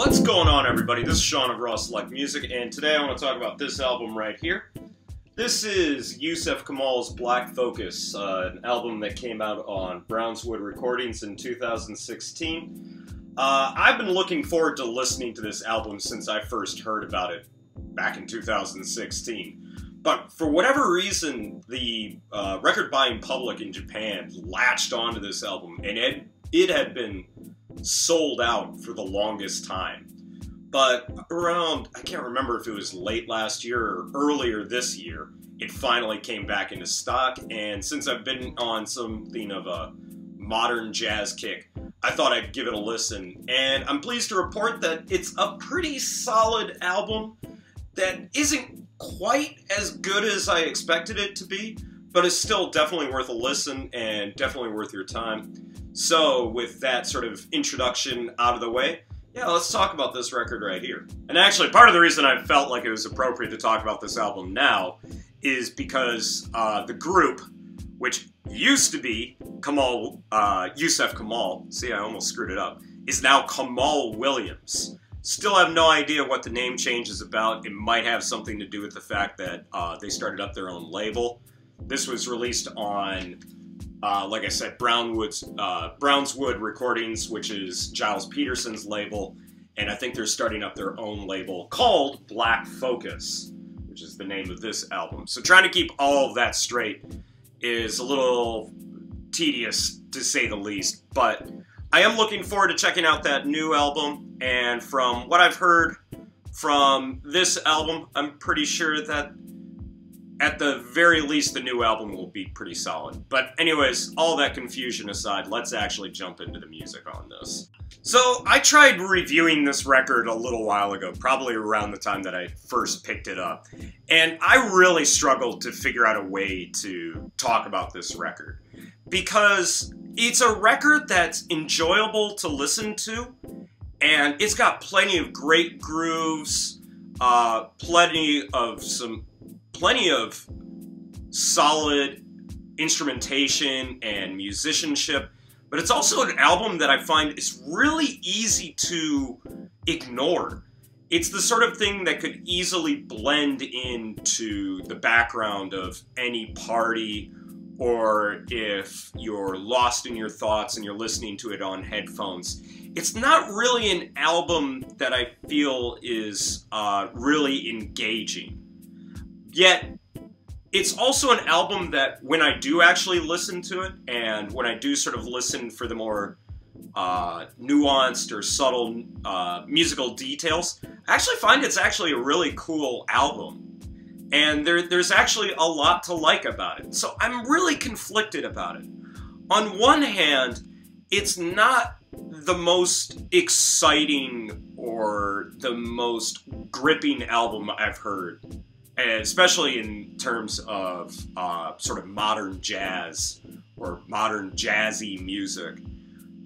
What's going on, everybody? This is Sean of Raw Select Music, and today I want to talk about this album right here. This is Yussef Kamaal's Black Focus, an album that came out on Brownswood Recordings in 2016. I've been looking forward to listening to this album since I first heard about it back in 2016. But for whatever reason, the record-buying public in Japan latched onto this album, and it had been sold out for the longest time. But around, I can't remember if it was late last year or earlier this year, it finally came back into stock, and since I've been on something of a modern jazz kick, I thought I'd give it a listen. And I'm pleased to report that it's a pretty solid album that isn't quite as good as I expected it to be, but it's still definitely worth a listen and definitely worth your time. So, with that sort of introduction out of the way, yeah, let's talk about this record right here. And actually, part of the reason I felt like it was appropriate to talk about this album now is because the group, which used to be Yussef Kamaal, see, I almost screwed it up, is now Kamaal Williams. Still have no idea what the name change is about. It might have something to do with the fact that they started up their own label. This was released on like I said, Brownswood Recordings, which is Giles Peterson's label, and I think they're starting up their own label called Black Focus, which is the name of this album. So trying to keep all of that straight is a little tedious, to say the least, but I am looking forward to checking out that new album, and from what I've heard from this album, I'm pretty sure that at the very least, the new album will be pretty solid. But anyways, all that confusion aside, let's actually jump into the music on this. So, I tried reviewing this record a little while ago, probably around the time that I first picked it up. And I really struggled to figure out a way to talk about this record. Because it's a record that's enjoyable to listen to, and it's got plenty of great grooves, plenty of solid instrumentation and musicianship, but it's also an album that I find is really easy to ignore. It's the sort of thing that could easily blend into the background of any party, or if you're lost in your thoughts and you're listening to it on headphones. It's not really an album that I feel is really engaging. Yet, it's also an album that when I do actually listen to it, and when I do sort of listen for the more nuanced or subtle musical details, I actually find it's actually a really cool album. And there's actually a lot to like about it. So I'm really conflicted about it. On one hand, it's not the most exciting or the most gripping album I've heard, especially in terms of sort of modern jazz or modern jazzy music.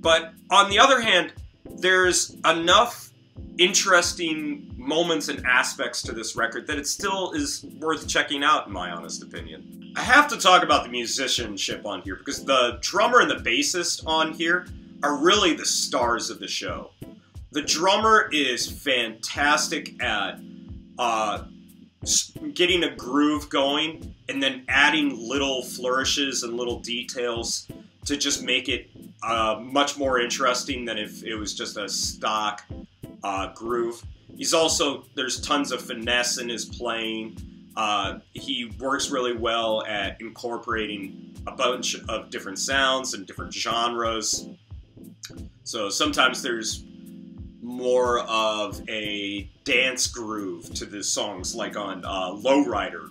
But on the other hand, there's enough interesting moments and aspects to this record that it still is worth checking out, in my honest opinion. I have to talk about the musicianship on here, because the drummer and the bassist on here are really the stars of the show. The drummer is fantastic at getting a groove going and then adding little flourishes and little details to just make it much more interesting than if it was just a stock groove. He's also, there's tons of finesse in his playing. He works really well at incorporating a bunch of different sounds and different genres. So sometimes there's more of a dance groove to the songs, like on Lowrider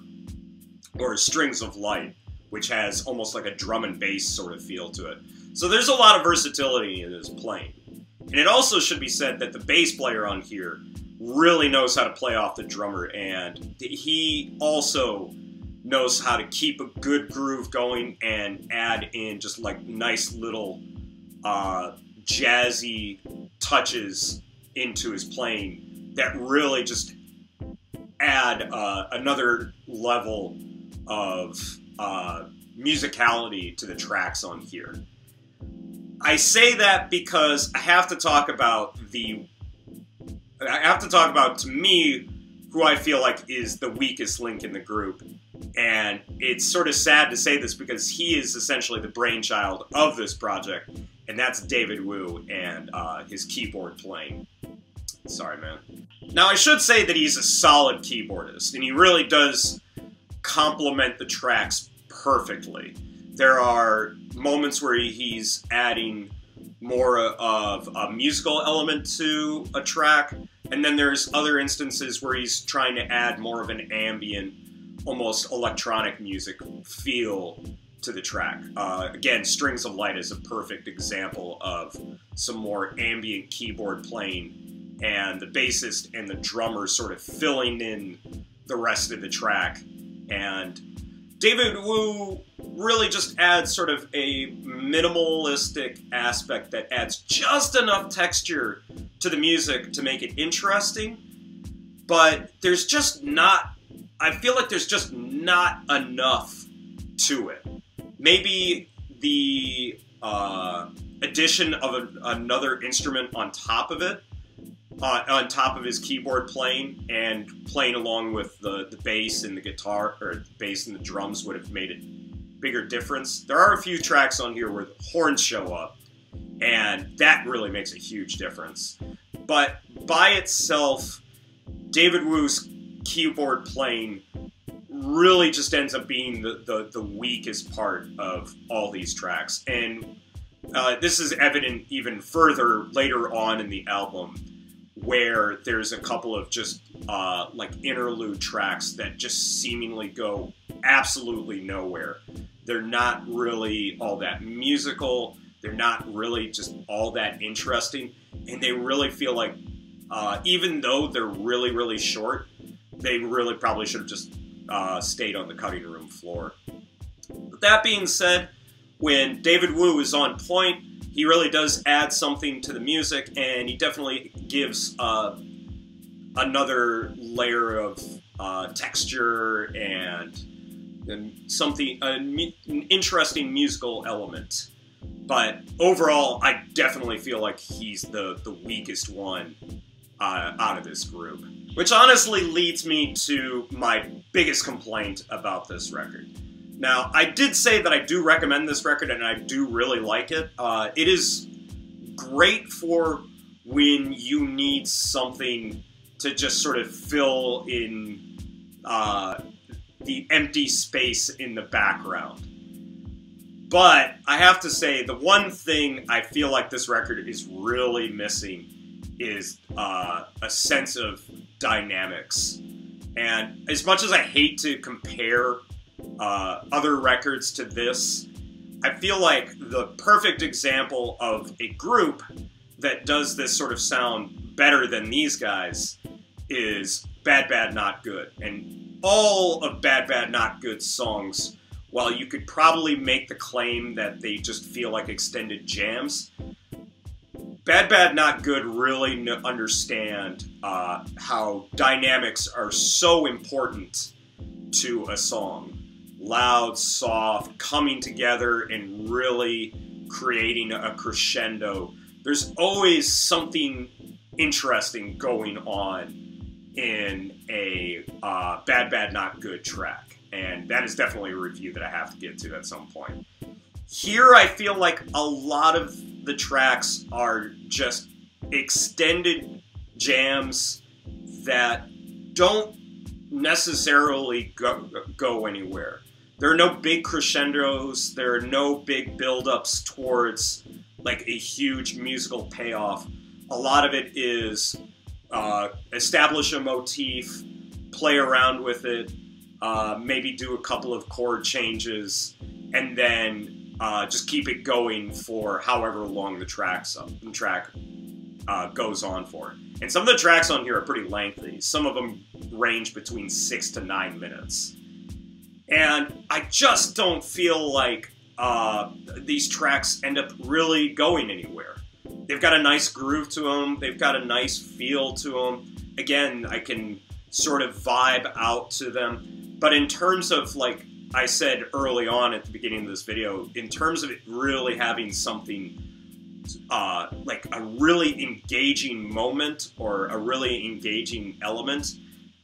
or Strings of Light, which has almost like a drum and bass sort of feel to it. So there's a lot of versatility in his playing. And it also should be said that the bass player on here really knows how to play off the drummer, and he also knows how to keep a good groove going and add in just like nice little jazzy touches into his playing that really just add another level of musicality to the tracks on here. I say that because I have to talk about the I have to talk about, to me, who I feel like is the weakest link in the group. And it's sort of sad to say this because he is essentially the brainchild of this project, and that's David Wu and his keyboard playing. Sorry, man. Now, I should say that he's a solid keyboardist, and he really does complement the tracks perfectly. There are moments where he's adding more of a musical element to a track, and then there's other instances where he's trying to add more of an ambient, almost electronic music feel to the track. Again, Strings of Light is a perfect example of some more ambient keyboard playing, and the bassist and the drummer sort of filling in the rest of the track. And David Wu really just adds sort of a minimalistic aspect that adds just enough texture to the music to make it interesting, but there's just not, I feel like there's just not enough to it. Maybe the addition of another instrument on top of it, on top of his keyboard playing, and playing along with the bass and the guitar, or the bass and the drums, would have made it bigger difference. There are a few tracks on here where the horns show up, and that really makes a huge difference. But by itself, David Wu's keyboard playing really just ends up being the weakest part of all these tracks. And this is evident even further later on in the album, where there's a couple of just like interlude tracks that just seemingly go absolutely nowhere. They're not really all that musical, they're not really just all that interesting, and they really feel like, even though they're really, really short, they really probably should have just stayed on the cutting room floor. But that being said, when David Wu is on point, he really does add something to the music, and he definitely gives another layer of texture and something, an interesting musical element. But overall, I definitely feel like he's the weakest one out of this group. Which honestly leads me to my biggest complaint about this record. Now, I did say that I do recommend this record, and I do really like it. It is great for when you need something to just sort of fill in the empty space in the background. But I have to say, the one thing I feel like this record is really missing is a sense of dynamics. And as much as I hate to compare other records to this, I feel like the perfect example of a group that does this sort of sound better than these guys is Bad Bad Not Good. And all of Bad Bad Not Good's songs, while you could probably make the claim that they just feel like extended jams, Bad Bad Not Good really understand how dynamics are so important to a song. Loud, soft, coming together and really creating a crescendo. There's always something interesting going on in a Bad Bad Not Good track. And that is definitely a review that I have to get to at some point. Here I feel like a lot of the tracks are just extended jams that don't necessarily go anywhere. There are no big crescendos, there are no big build-ups towards like a huge musical payoff. A lot of it is establish a motif, play around with it, maybe do a couple of chord changes, and then just keep it going for however long the track goes on for. And some of the tracks on here are pretty lengthy. Some of them range between 6 to 9 minutes. And I just don't feel like these tracks end up really going anywhere. They've got a nice groove to them. They've got a nice feel to them. Again, I can sort of vibe out to them. But in terms of, like I said early on at the beginning of this video, in terms of it really having something like a really engaging moment or a really engaging element,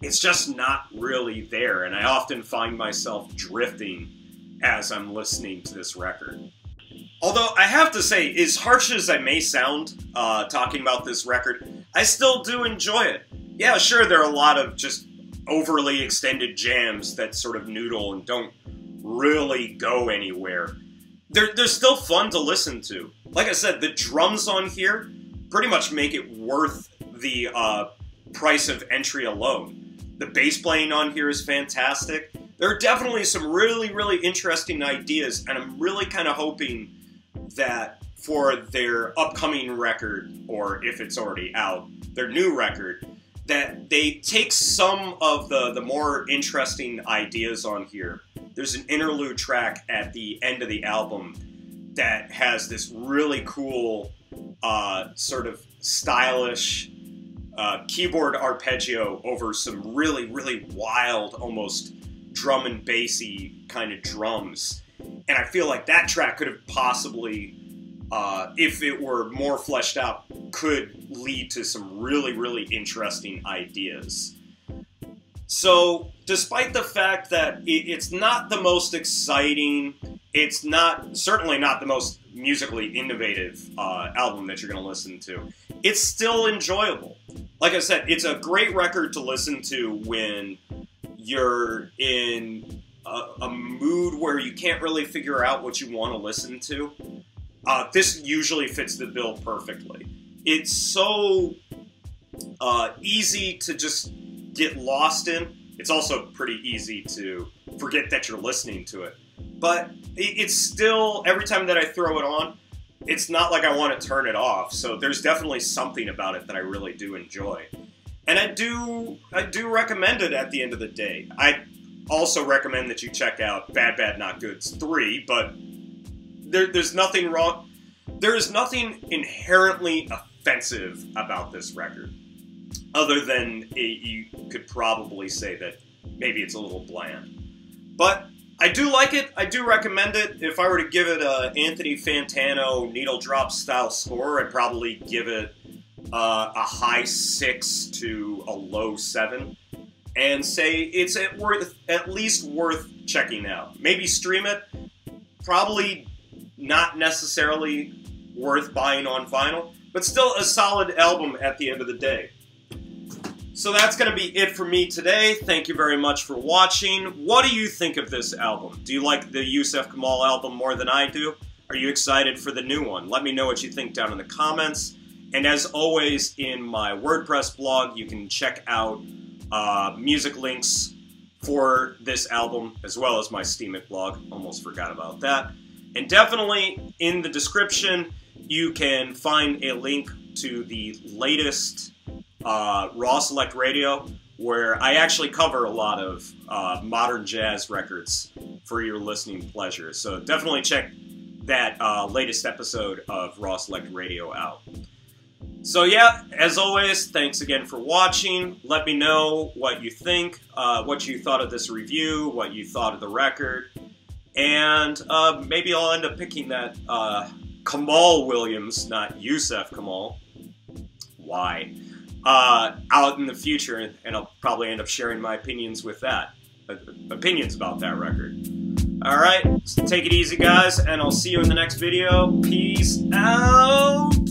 it's just not really there, and I often find myself drifting as I'm listening to this record. Although I have to say, as harsh as I may sound talking about this record, I still do enjoy it. Yeah, sure, there are a lot of just overly extended jams that sort of noodle and don't really go anywhere. They're still fun to listen to. Like I said, the drums on here pretty much make it worth the price of entry alone. The bass playing on here is fantastic. There are definitely some really, really interesting ideas, and I'm really kind of hoping that for their upcoming record, or if it's already out, their new record, that they take some of the more interesting ideas on here. There's an interlude track at the end of the album that has this really cool, sort of stylish keyboard arpeggio over some really, really wild, almost drum and bassy kind of drums. And I feel like that track could have possibly, if it were more fleshed out, could lead to some really, really interesting ideas. So, despite the fact that it's not the most exciting, it's certainly not the most musically innovative album that you're going to listen to, it's still enjoyable. Like I said, it's a great record to listen to when you're in a mood where you can't really figure out what you want to listen to. This usually fits the bill perfectly. It's so easy to just get lost in. It's also pretty easy to forget that you're listening to it. But it's still, every time that I throw it on, it's not like I want to turn it off. So there's definitely something about it that I really do enjoy. And I do recommend it at the end of the day. I also recommend that you check out Bad Bad Not Good's 3, but there's nothing wrong. There is nothing inherently offensive about this record, other than you could probably say that maybe it's a little bland. But I do like it. I do recommend it. If I were to give it a Anthony Fantano needle drop style score, I'd probably give it a high 6 to a low 7, and say it's at least worth checking out. Maybe stream it. Probably not necessarily worth buying on vinyl, but still a solid album at the end of the day. So that's going to be it for me today. Thank you very much for watching. What do you think of this album? Do you like the Yussef Kamaal album more than I do? Are you excited for the new one? Let me know what you think down in the comments. And as always, in my WordPress blog, you can check out music links for this album, as well as my Steemit blog. Almost forgot about that. And definitely in the description, you can find a link to the latest Raw Select Radio, where I actually cover a lot of modern jazz records for your listening pleasure. So definitely check that latest episode of Raw Select Radio out. So yeah, as always, thanks again for watching. Let me know what you think, what you thought of this review, what you thought of the record, and maybe I'll end up picking that Kamaal Williams, not Yussef Kamaal. Why? Out in the future, and I'll probably end up sharing my opinions with that. Opinions about that record. Alright, so take it easy guys, and I'll see you in the next video. Peace out!